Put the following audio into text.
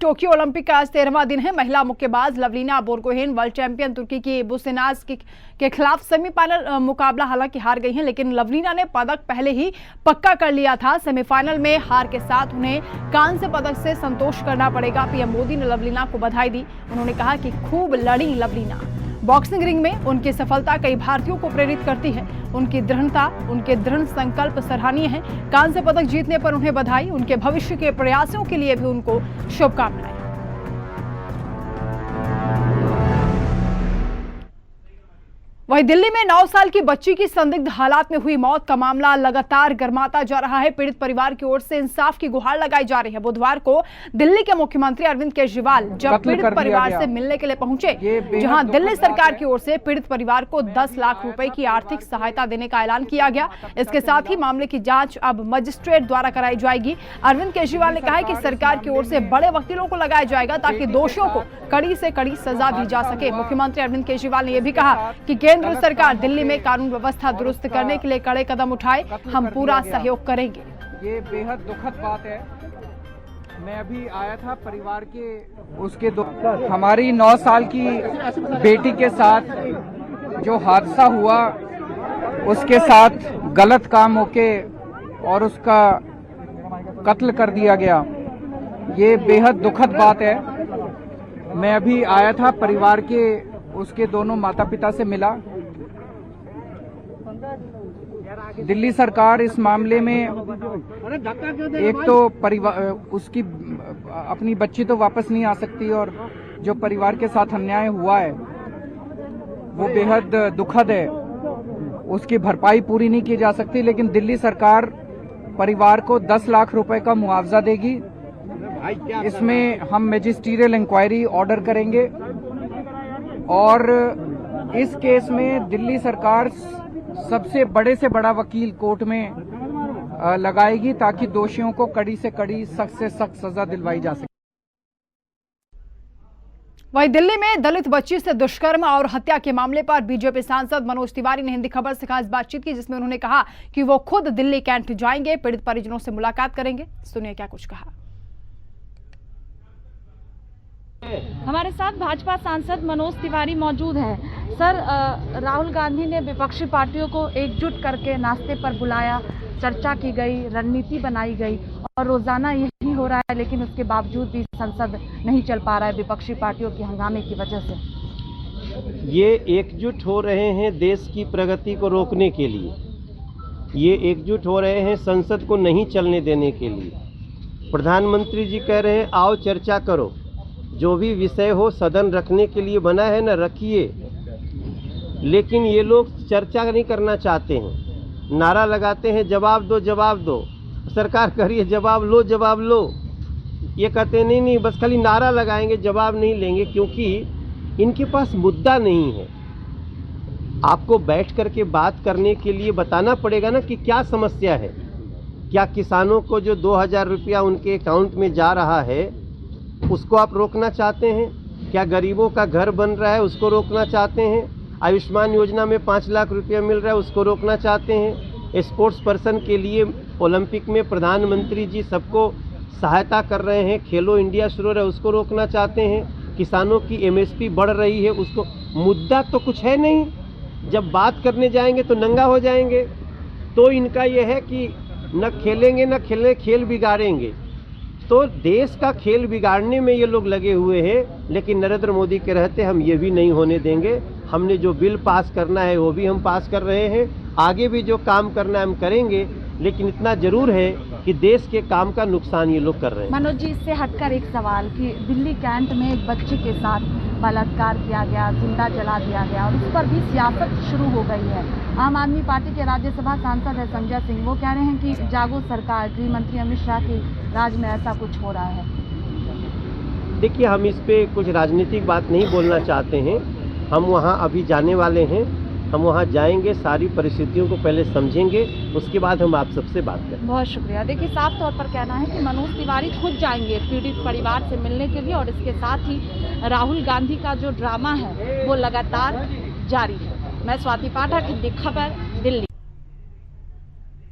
Tokyo Olympic का आज 13वां दिन है। महिला मुक्केबाज लवलीना बोरगोहेन वर्ल्ड चैंपियन तुर्की की बुसेनाज के खिलाफ सेमीफाइनल मुकाबला हालांकि हार गई हैं, लेकिन लवलीना ने पदक पहले ही पक्का कर लिया था। सेमीफाइनल में हार के साथ उन्हें कांस्य पदक से संतोष करना पड़ेगा। पीएम मोदी ने लवलीना को बधाई दी। उन्होंने कहा कि खूब लड़ी लवलीना। बॉक्सिंग रिंग में उनकी सफलता कई भारतीयों को प्रेरित करती है। उनकी दृढ़ता, उनके दृढ़ संकल्प सराहनीय है। कांस्य पदक जीतने पर उन्हें बधाई। उनके भविष्य के प्रयासों के लिए भी उनको शुभकामनाएं। वहीं दिल्ली में 9 साल की बच्ची की संदिग्ध हालात में हुई मौत का मामला लगातार गर्माता जा रहा है। पीड़ित परिवार की ओर से इंसाफ की गुहार लगाई जा रही है। बुधवार को दिल्ली के मुख्यमंत्री अरविंद केजरीवाल जब पीड़ित परिवार से मिलने के लिए पहुंचे, जहां दिल्ली सरकार की ओर से पीड़ित परिवार को 10 लाख रुपए की आर्थिक सहायता देने का ऐलान किया गया। इसके साथ ही मामले की जांच अब मजिस्ट्रेट द्वारा कराई जाएगी। अरविंद केजरीवाल ने कहा है कि सरकार की ओर से बड़े वकीलों को लगाया जाएगा ताकि दोषियों को कड़ी से कड़ी सजा दी जा सके। मुख्यमंत्री अरविंद केजरीवाल ने यह भी कहा कि केंद्र सरकार दिल्ली में कानून व्यवस्था दुरुस्त करने के लिए कड़े कदम उठाए, हम पूरा सहयोग करेंगे। ये बेहद दुखद बात है। मैं अभी आया था परिवार के उसके हमारी 9 साल की बेटी के साथ जो हादसा हुआ, उसके साथ गलत काम होके और उसका कत्ल कर दिया गया, ये बेहद दुखद बात है। मैं अभी आया था परिवार के उसके दोनों माता पिता से मिला। दिल्ली सरकार इस मामले में एक तो परिवार उसकी अपनी बच्ची तो वापस नहीं आ सकती और जो परिवार के साथ अन्याय हुआ है वो बेहद दुखद है। उसकी भरपाई पूरी नहीं की जा सकती, लेकिन दिल्ली सरकार परिवार को 10 लाख रुपए का मुआवजा देगी। इसमें हम मैजिस्ट्रियल इंक्वायरी ऑर्डर करेंगे और इस केस में दिल्ली सरकार सबसे बड़े से बड़ा वकील कोर्ट में लगाएगी ताकि दोषियों को कड़ी से कड़ी, सख्त से सख्त सजा दिलवाई जा सके। वहीं दिल्ली में दलित बच्ची से दुष्कर्म और हत्या के मामले पर बीजेपी सांसद मनोज तिवारी ने हिंदी खबर से खास बातचीत की, जिसमें उन्होंने कहा कि वो खुद दिल्ली कैंट जाएंगे, पीड़ित परिजनों से मुलाकात करेंगे। सुनिए क्या कुछ कहा। हमारे साथ भाजपा सांसद मनोज तिवारी मौजूद हैं। सर, राहुल गांधी ने विपक्षी पार्टियों को एकजुट करके नाश्ते पर बुलाया, चर्चा की गई, रणनीति बनाई गई और रोजाना यही हो रहा है, लेकिन उसके बावजूद भी संसद नहीं चल पा रहा है विपक्षी पार्टियों के हंगामे की वजह से। ये एकजुट हो रहे हैं देश की प्रगति को रोकने के लिए, ये एकजुट हो रहे हैं संसद को नहीं चलने देने के लिए। प्रधानमंत्री जी कह रहे हैं आओ चर्चा करो, जो भी विषय हो सदन रखने के लिए बना है ना, रखिए, लेकिन ये लोग चर्चा नहीं करना चाहते हैं। नारा लगाते हैं जवाब दो जवाब दो, सरकार कह रही है जवाब लो जवाब लो। ये कहते नहीं बस खाली नारा लगाएंगे, जवाब नहीं लेंगे, क्योंकि इनके पास मुद्दा नहीं है। आपको बैठ करके बात करने के लिए बताना पड़ेगा ना कि क्या समस्या है। क्या किसानों को जो 2000 रुपया उनके अकाउंट में जा रहा है उसको आप रोकना चाहते हैं? क्या गरीबों का घर बन रहा है उसको रोकना चाहते हैं? आयुष्मान योजना में 5 लाख रुपया मिल रहा है उसको रोकना चाहते हैं? स्पोर्ट्स पर्सन के लिए ओलंपिक में प्रधानमंत्री जी सबको सहायता कर रहे हैं, खेलो इंडिया शुरू है उसको रोकना चाहते हैं? किसानों की MSP बढ़ रही है उसको, मुद्दा तो कुछ है नहीं। जब बात करने जाएंगे तो नंगा हो जाएंगे। तो इनका यह है कि न खेलेंगे न खेलने, खेल बिगाड़ेंगे। तो देश का खेल बिगाड़ने में ये लोग लगे हुए हैं, लेकिन नरेंद्र मोदी के रहते हम ये भी नहीं होने देंगे। हमने जो बिल पास करना है वो भी हम पास कर रहे हैं, आगे भी जो काम करना है हम करेंगे, लेकिन इतना जरूर है कि देश के काम का नुकसान ये लोग कर रहे हैं। मनोज जी, इससे हटकर एक सवाल कि दिल्ली कैंट में एक बच्चे के साथ बलात्कार किया गया, जिंदा जला दिया गया और उस पर भी सियासत शुरू हो गई है। आम आदमी पार्टी के राज्यसभा सांसद है संजय सिंह, वो कह रहे हैं कि जागो सरकार, गृह मंत्री अमित शाह के राज में ऐसा कुछ हो रहा है। देखिए, हम इस पे कुछ राजनीतिक बात नहीं बोलना चाहते हैं। हम वहाँ अभी जाने वाले हैं, हम वहाँ जाएंगे, सारी परिस्थितियों को पहले समझेंगे, उसके बाद हम आप सबसे बात करें। बहुत शुक्रिया। देखिए, साफ तौर पर कहना है कि मनोज तिवारी खुद जाएंगे पीड़ित परिवार से मिलने के लिए और इसके साथ ही राहुल गांधी का जो ड्रामा है वो लगातार जारी है। मैं स्वाति पाठक, हिंदी खबर।